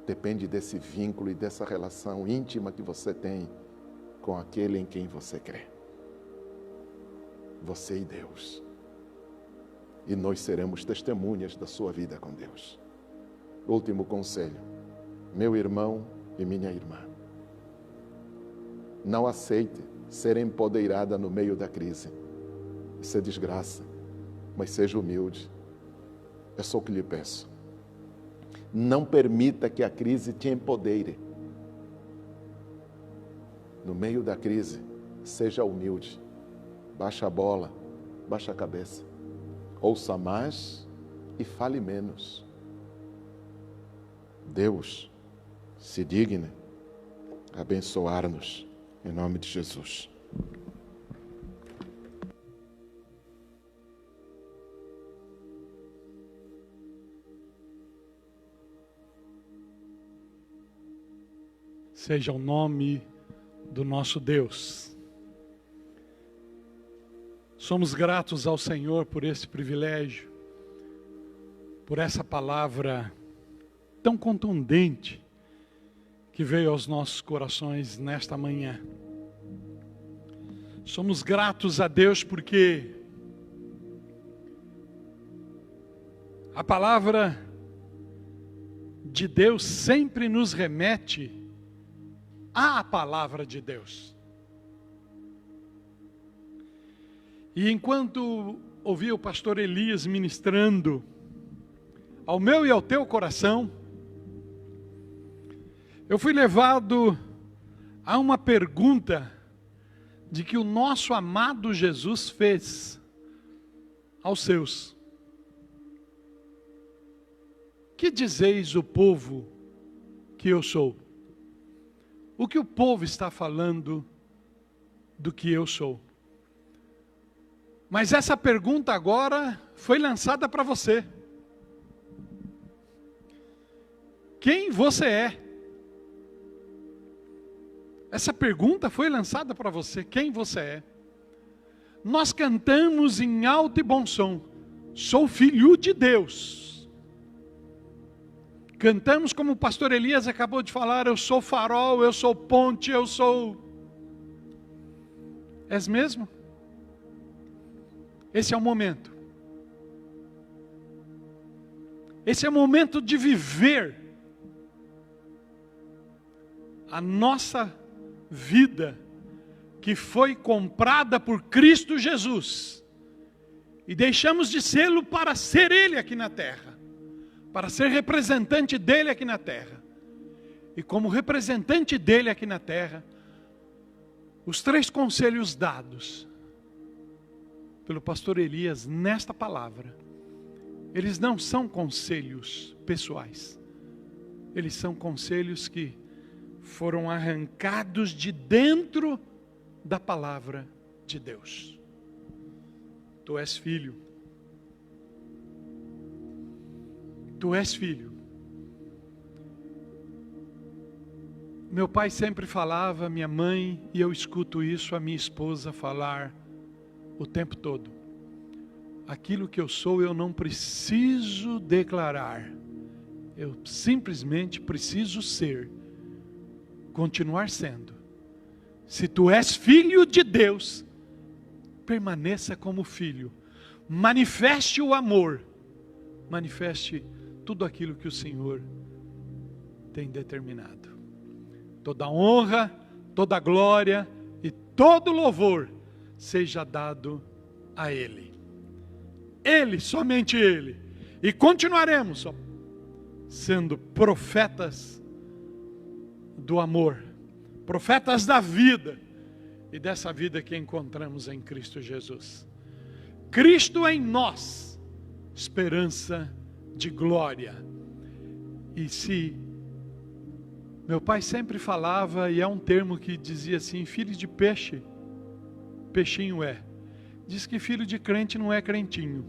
Speaker 6: depende desse vínculo e dessa relação íntima que você tem com aquele em quem você crê. Você e Deus. E nós seremos testemunhas da sua vida com Deus. Último conselho, meu irmão e minha irmã. Não aceite ser empoderada no meio da crise. Isso é desgraça, mas seja humilde. É só o que lhe peço. Não permita que a crise te empodere. No meio da crise, seja humilde. Baixa a bola, baixa a cabeça. Ouça mais e fale menos. Deus se digne abençoar-nos em nome de Jesus.
Speaker 2: Seja o nome do nosso Deus. Somos gratos ao Senhor por esse privilégio, por essa palavra tão contundente que veio aos nossos corações nesta manhã. Somos gratos a Deus porque a palavra de Deus sempre nos remete à palavra de Deus. E enquanto ouvi o pastor Elias ministrando ao meu e ao teu coração, eu fui levado a uma pergunta de que o nosso amado Jesus fez aos seus. Que dizeis o povo que eu sou? O que o povo está falando do que eu sou? Mas essa pergunta agora foi lançada para você. Quem você é? Essa pergunta foi lançada para você. Quem você é? Nós cantamos em alto e bom som. Sou filho de Deus. Cantamos como o pastor Elias acabou de falar. Eu sou farol, eu sou ponte, eu sou... És mesmo? Esse é o momento. Esse é o momento de viver a nossa vida que foi comprada por Cristo Jesus. E deixamos de sê-lo para ser Ele aqui na terra. Para ser representante dEle aqui na terra.
Speaker 7: e como representante dele aqui na terra, os 3 conselhos dados pelo pastor Elias nesta palavra, eles não são conselhos pessoais. Eles são conselhos que foram arrancados de dentro da palavra de Deus. Tu és filho. Tu és filho. Meu pai sempre falava, minha mãe, e eu escuto isso, a minha esposa falar o tempo todo. Aquilo que eu sou, eu não preciso declarar. Eu simplesmente preciso ser. Continuar sendo. Se tu és filho de Deus, permaneça como filho. Manifeste o amor. Manifeste tudo aquilo que o Senhor tem determinado. Toda honra, toda glória e todo louvor seja dado a Ele. Ele, somente Ele. E continuaremos sendo profetas do amor, profetas da vida e dessa vida que encontramos em Cristo Jesus. Cristo em nós, esperança de glória. E se meu pai sempre falava, e é um termo que dizia assim, filho de peixe, peixinho é. Diz que filho de crente não é crentinho,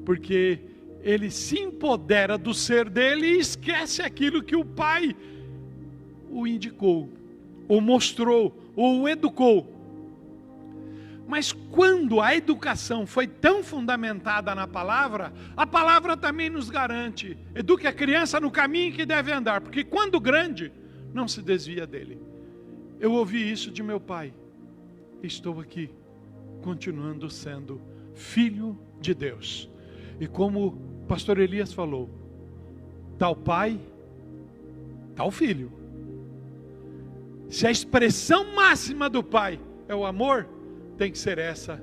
Speaker 7: porque ele se empodera do ser dele e esquece aquilo que o pai o indicou, ou mostrou, ou o educou. Mas quando a educação foi tão fundamentada na palavra, a palavra também nos garante, eduque a criança no caminho que deve andar, porque quando grande, não se desvia dele. Eu ouvi isso de meu pai, estou aqui, continuando sendo filho de Deus. E como o pastor Elias falou, tal pai, tal filho. Se a expressão máxima do pai é o amor, tem que ser essa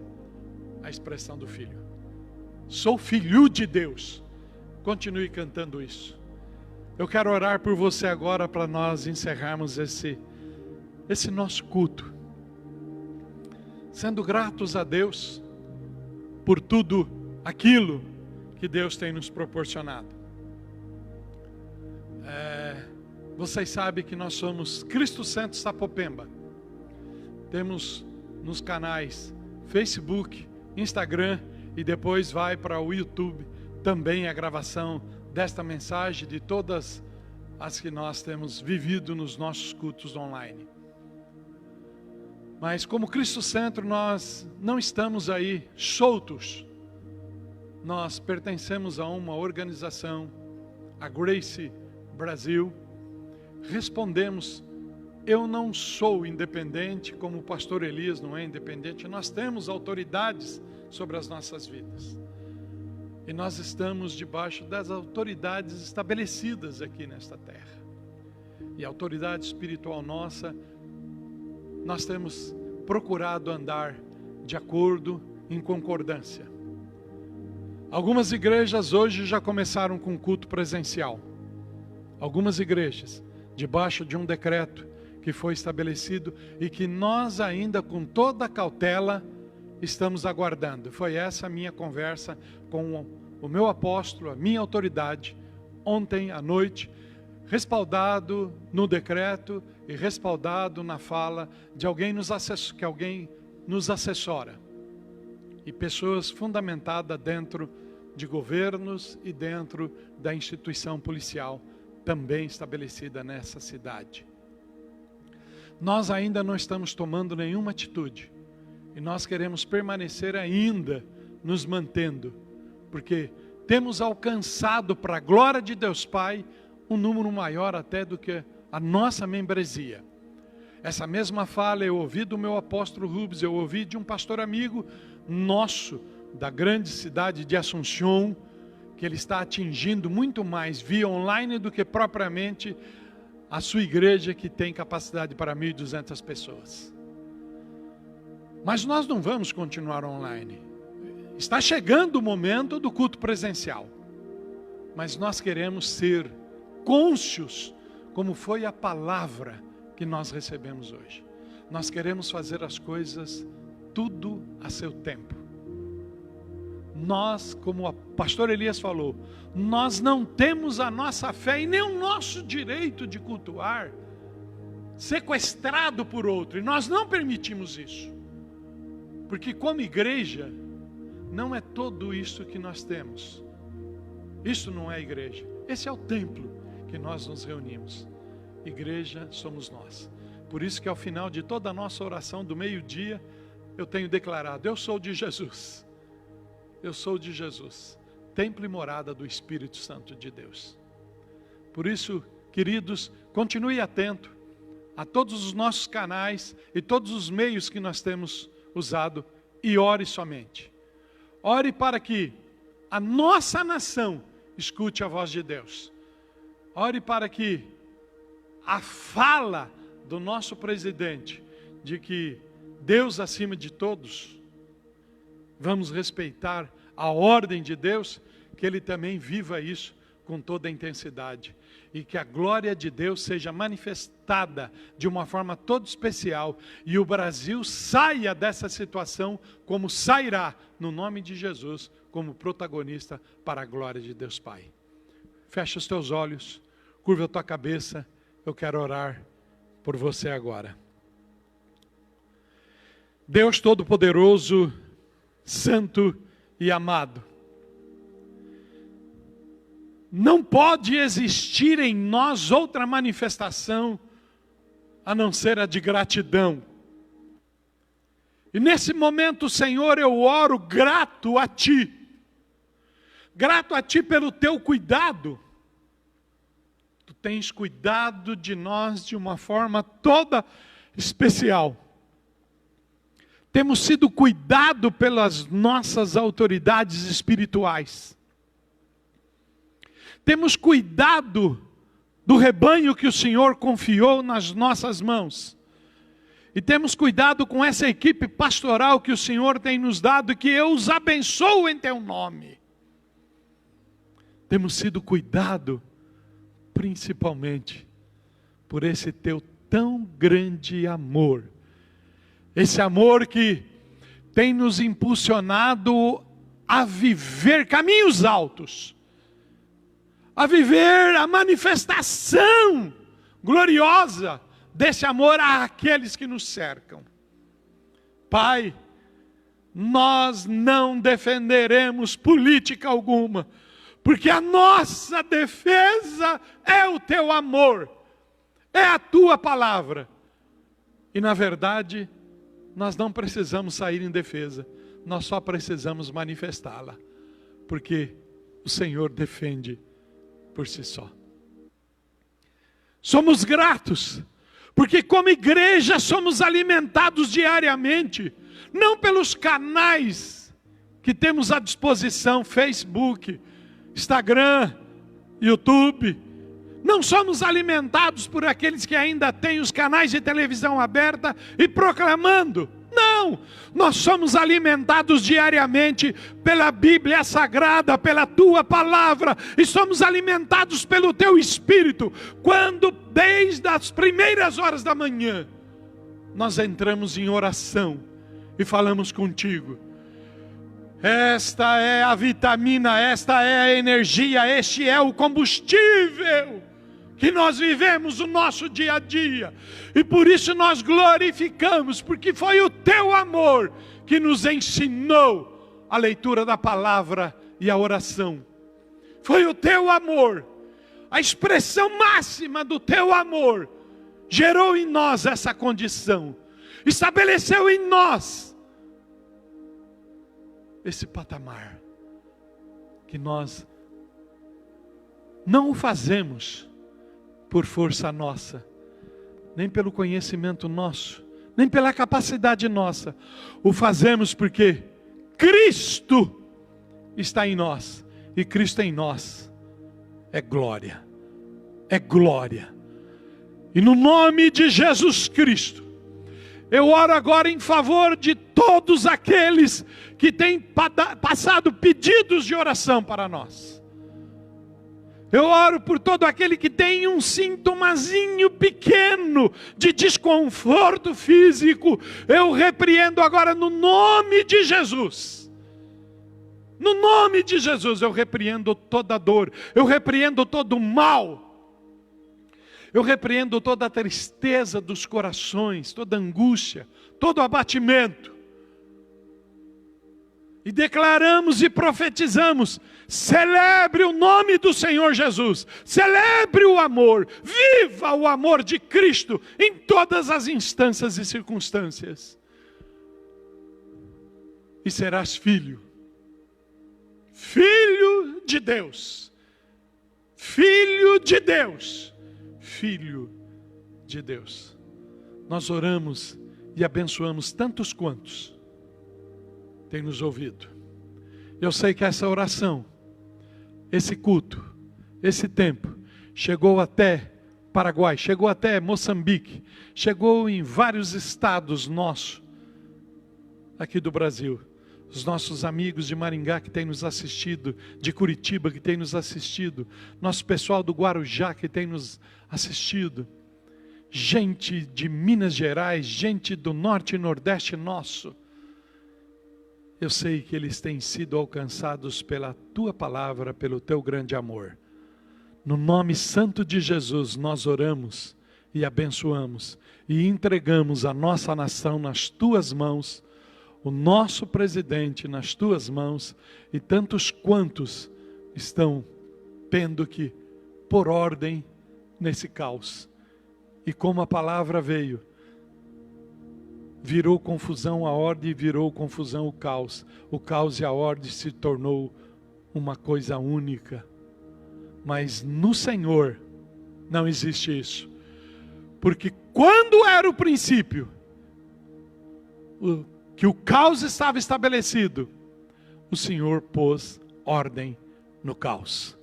Speaker 7: a expressão do filho. Sou filho de Deus. Continue cantando isso. Eu quero orar por você agora para nós encerrarmos esse nosso culto. Sendo gratos a Deus por tudo aquilo que Deus tem nos proporcionado. Vocês sabem que nós somos Cristo Centro Sapopemba. Temos nos canais Facebook, Instagram e depois vai para o YouTube também a gravação desta mensagem, de todas as que nós temos vivido nos nossos cultos online. Mas como Cristo Centro, nós não estamos aí soltos. Nós pertencemos a uma organização, a Grace Brasil. Respondemos, eu não sou independente, como o pastor Elias não é independente. Nós temos autoridades sobre as nossas vidas. E nós estamos debaixo das autoridades estabelecidas aqui nesta terra. E a autoridade espiritual nossa, nós temos procurado andar de acordo, em concordância. Algumas igrejas hoje já começaram com culto presencial. Algumas igrejas, debaixo de um decreto que foi estabelecido e que nós ainda com toda a cautela estamos aguardando. Foi essa a minha conversa com o meu apóstolo, a minha autoridade, ontem à noite, respaldado no decreto e respaldado na fala de alguém que alguém nos assessora. E pessoas fundamentadas dentro de governos e dentro da instituição policial também estabelecida nessa cidade. Nós ainda não estamos tomando nenhuma atitude. E nós queremos permanecer ainda nos mantendo, porque temos alcançado para a glória de Deus Pai um número maior até do que a nossa membresia. Essa mesma fala eu ouvi do meu apóstolo Rubens, eu ouvi de um pastor amigo nosso, da grande cidade de Assunção, que ele está atingindo muito mais via online do que propriamente a sua igreja, que tem capacidade para 1.200 pessoas. Mas nós não vamos continuar online. Está chegando o momento do culto presencial. Mas nós queremos ser cônscios como foi a palavra que nós recebemos hoje. Nós queremos fazer as coisas tudo a seu tempo. Nós, como o pastor Elias falou, nós não temos a nossa fé e nem o nosso direito de cultuar sequestrado por outro, e nós não permitimos isso, porque como igreja, não é tudo isso que nós temos. Isso não é igreja, esse é o templo que nós nos reunimos. Igreja somos nós. Por isso que ao final de toda a nossa oração do meio-dia, eu tenho declarado: eu sou de Jesus. Eu sou de Jesus, templo e morada do Espírito Santo de Deus. Por isso, queridos, continue atento a todos os nossos canais e todos os meios que nós temos usado, e ore somente. Ore para que a nossa nação escute a voz de Deus. Ore para que a fala do nosso presidente, de que Deus acima de todos, vamos respeitar a ordem de Deus, que ele também viva isso com toda a intensidade. E que a glória de Deus seja manifestada de uma forma toda especial. E o Brasil saia dessa situação como sairá, no nome de Jesus, como protagonista para a glória de Deus Pai. Fecha os teus olhos, curva a tua cabeça, eu quero orar por você agora. Deus Todo-Poderoso, Santo e amado, não pode existir em nós outra manifestação a não ser a de gratidão. E nesse momento, Senhor, eu oro grato a Ti pelo Teu cuidado. Tu tens cuidado de nós de uma forma toda especial. Temos sido cuidados pelas nossas autoridades espirituais. Temos cuidado do rebanho que o Senhor confiou nas nossas mãos. E temos cuidado com essa equipe pastoral que o Senhor tem nos dado, e que eu os abençoo em Teu nome. Temos sido cuidado principalmente por esse Teu tão grande amor. Esse amor que tem nos impulsionado a viver caminhos altos, a viver a manifestação gloriosa desse amor àqueles que nos cercam. Pai, nós não defenderemos política alguma, porque a nossa defesa é o Teu amor, é a Tua palavra. E na verdade, nós não precisamos sair em defesa, nós só precisamos manifestá-la, porque o Senhor defende por si só. Somos gratos, porque como igreja somos alimentados diariamente, não pelos canais que temos à disposição, Facebook, Instagram, YouTube. Não somos alimentados por aqueles que ainda têm os canais de televisão aberta e proclamando. Não, nós somos alimentados diariamente pela Bíblia Sagrada, pela Tua palavra, e somos alimentados pelo Teu Espírito, quando desde as primeiras horas da manhã, nós entramos em oração e falamos contigo. Esta é a vitamina, esta é a energia, este é o combustível que nós vivemos o nosso dia a dia, e por isso nós glorificamos, porque foi o Teu amor que nos ensinou a leitura da palavra e a oração. Foi o Teu amor, a expressão máxima do Teu amor, gerou em nós essa condição, estabeleceu em nós esse patamar, que nós não o fazemos por força nossa, nem pelo conhecimento nosso, nem pela capacidade nossa. O fazemos porque Cristo está em nós, e Cristo em nós é glória, é glória. E no nome de Jesus Cristo, eu oro agora em favor de todos aqueles que têm passado pedidos de oração para nós. Eu oro por todo aquele que tem um sintomazinho pequeno de desconforto físico. Eu repreendo agora no nome de Jesus. No nome de Jesus eu repreendo toda dor. Eu repreendo todo mal. Eu repreendo toda a tristeza dos corações, toda angústia, todo abatimento. E declaramos e profetizamos: celebre o nome do Senhor Jesus, celebre o amor, viva o amor de Cristo em todas as instâncias e circunstâncias. E serás filho, filho de Deus, filho de Deus, filho de Deus. Nós oramos e abençoamos tantos quantos tem nos ouvido. Eu sei que essa oração, esse culto, esse tempo, chegou até Paraguai, chegou até Moçambique, chegou em vários estados nossos, aqui do Brasil. Os nossos amigos de Maringá que têm nos assistido, de Curitiba que têm nos assistido, nosso pessoal do Guarujá que tem nos assistido, gente de Minas Gerais, gente do Norte e Nordeste nosso. Eu sei que eles têm sido alcançados pela Tua palavra, pelo Teu grande amor. No nome santo de Jesus nós oramos e abençoamos e entregamos a nossa nação nas Tuas mãos, o nosso presidente nas Tuas mãos e tantos quantos estão tendo que pôr ordem nesse caos. E como a palavra veio, virou confusão a ordem e virou confusão o caos. O caos e a ordem se tornou uma coisa única. Mas no Senhor não existe isso. Porque quando era o princípio, que o caos estava estabelecido, o Senhor pôs ordem no caos.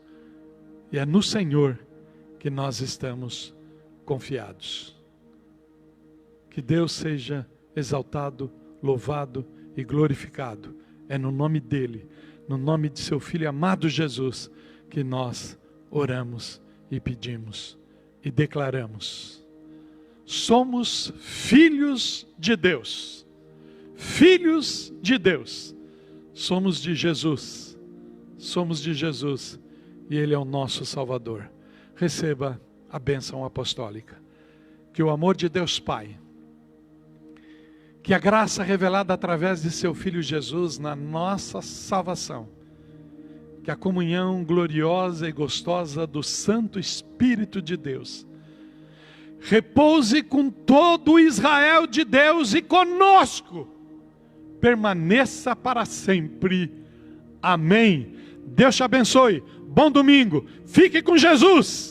Speaker 7: E é no Senhor que nós estamos confiados. Que Deus seja exaltado, louvado e glorificado. É no nome dEle, no nome de seu Filho amado Jesus, que nós oramos e pedimos e declaramos. Somos filhos de Deus. Filhos de Deus. Somos de Jesus. Somos de Jesus. E Ele é o nosso Salvador. Receba a bênção apostólica. Que o amor de Deus Pai, que a graça revelada através de seu Filho Jesus na nossa salvação, que a comunhão gloriosa e gostosa do Santo Espírito de Deus repouse com todo o Israel de Deus e conosco, permaneça para sempre. Amém. Deus te abençoe. Bom domingo. Fique com Jesus.